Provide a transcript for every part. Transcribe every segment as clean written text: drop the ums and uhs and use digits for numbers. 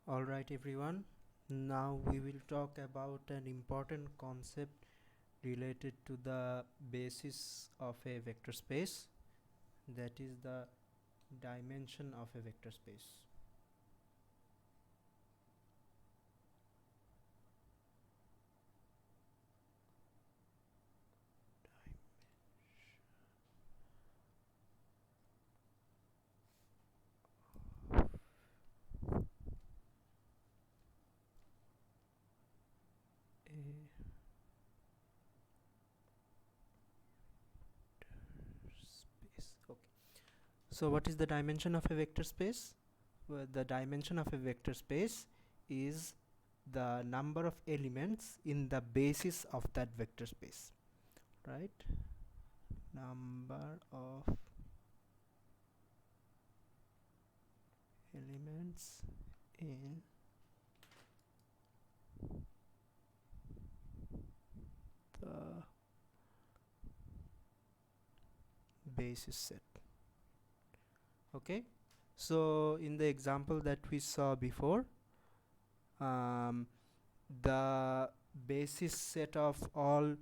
Alright everyone, now we will talk about an important concept related to the basis of a vector space, that is the dimension of a vector space. A space. Okay. So what is the dimension of a vector space? Well, the dimension of a vector space is the number of elements in the basis of that vector space, right? Number of elements in the basis set. Okay, so in the example that we saw before, um, the basis set of all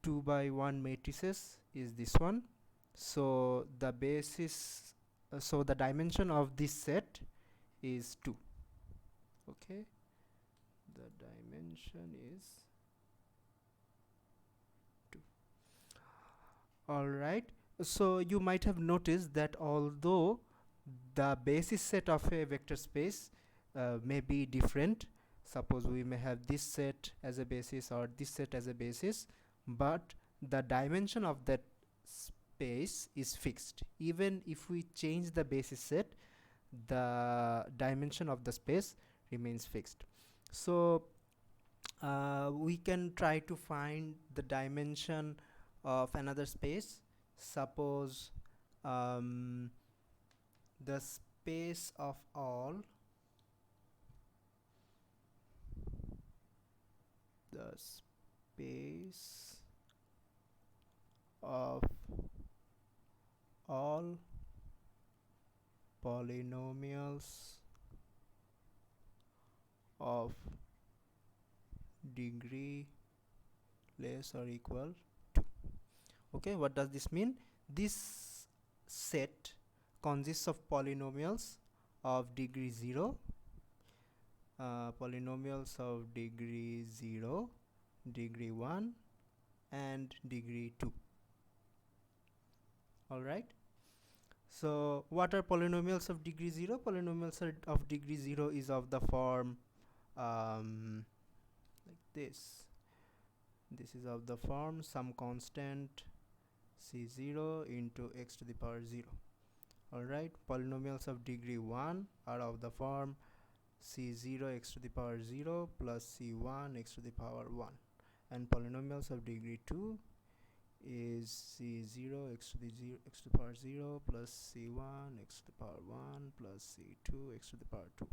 2 by 1 matrices is this one. So the basis so the dimension of this set is 2. Okay, the dimension is 2. All right, so you might have noticed that although the basis set of a vector space may be different, suppose we may have this set as a basis or this set as a basis, but the dimension of that space is fixed. Even if we change the basis set, the dimension of the space remains fixed. So we can try to find the dimension of another space. Suppose the space of all the space of all polynomials of degree less or equal to. Okay, what does this mean? This set consists of polynomials of degree 0, polynomials of degree 0, degree 1 and degree 2. Alright, so what are polynomials of degree 0? Polynomials of degree 0 is of the form like this. This is of the form some constant c0 into x to the power 0. Alright, polynomials of degree 1 are of the form c0 x to the power 0 plus c1 x to the power 1, and polynomials of degree 2 is c0 x to the power 0 plus c1 x to the power 1 plus c2 x to the power 2.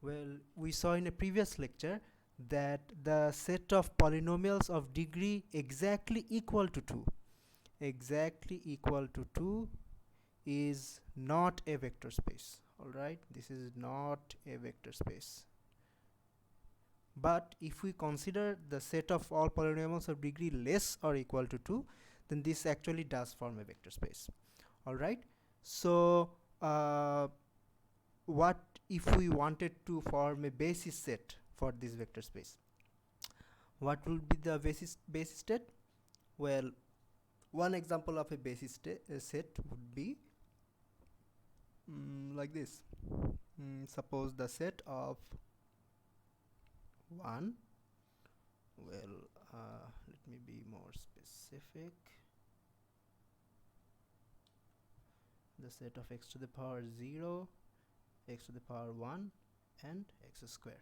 Well, we saw in a previous lecture that the set of polynomials of degree exactly equal to 2 is not a vector space. Alright, this is not a vector space. But if we consider the set of all polynomials of degree less or equal to 2, then this actually does form a vector space. Alright, so what if we wanted to form a basis set for this vector space? What would be the basis set? Well, one example of a basis set would be like this. Suppose the set of 1, well, let me be more specific. The set of x to the power 0, x to the power 1 and x square.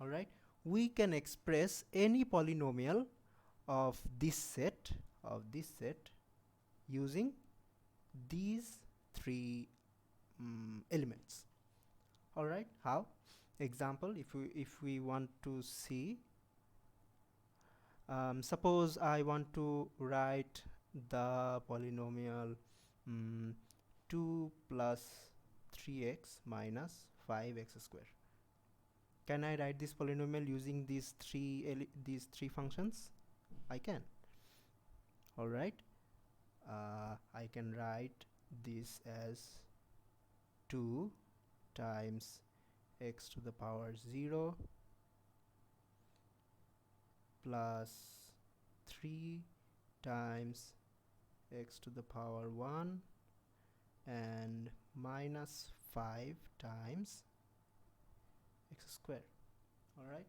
Alright, we can express any polynomial of this set using these 3 elements. Alright, how? Example, if we want to see, suppose I want to write the polynomial 2 plus 3x minus 5x square. Can I write this polynomial using these three functions? I can. All right. I can write this as 2 times x to the power 0 plus 3 times x to the power 1 and minus 5 times x square. All right.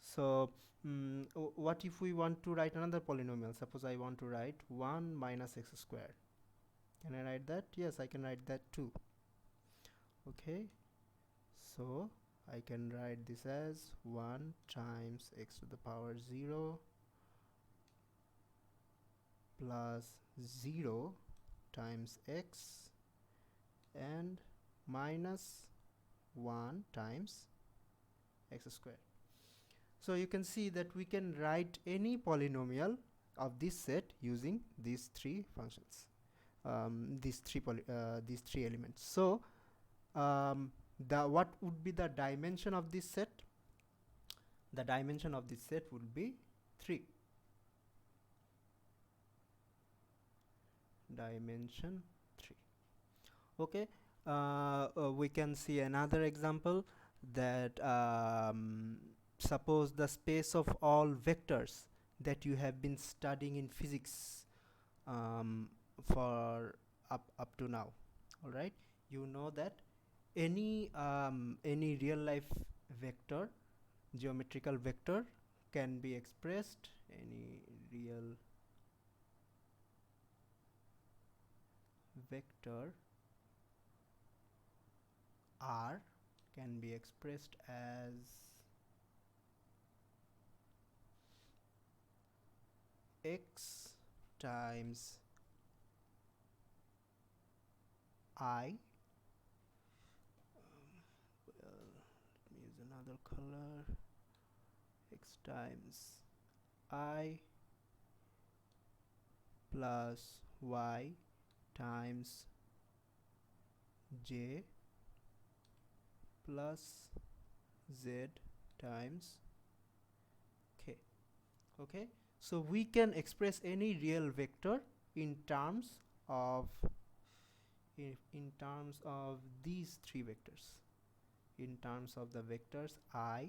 So what if we want to write another polynomial? Suppose I want to write 1 minus x square. Can I write that? Yes, I can write that too. Okay, so I can write this as 1 times x to the power 0 plus 0 times x and minus 1 times x square. So you can see that we can write any polynomial of this set using these three functions, these three elements. So what would be the dimension of this set? The dimension of this set would be 3. Dimension 3. Okay, we can see another example that suppose the space of all vectors that you have been studying in physics for up to now. All right, you know that any real life vector, geometrical vector, can be expressed, any real vector r can be expressed as x times I, well, let me use another color, x times I plus y times j plus z times k. Okay, so we can express any real vector in terms of these three vectors, in terms of the vectors I,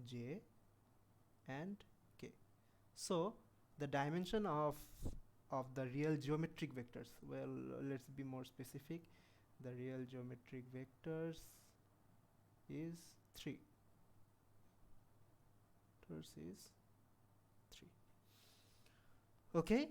j and k. So the dimension of the real geometric vectors, well, let's be more specific, the real geometric vectors is 3. Okay,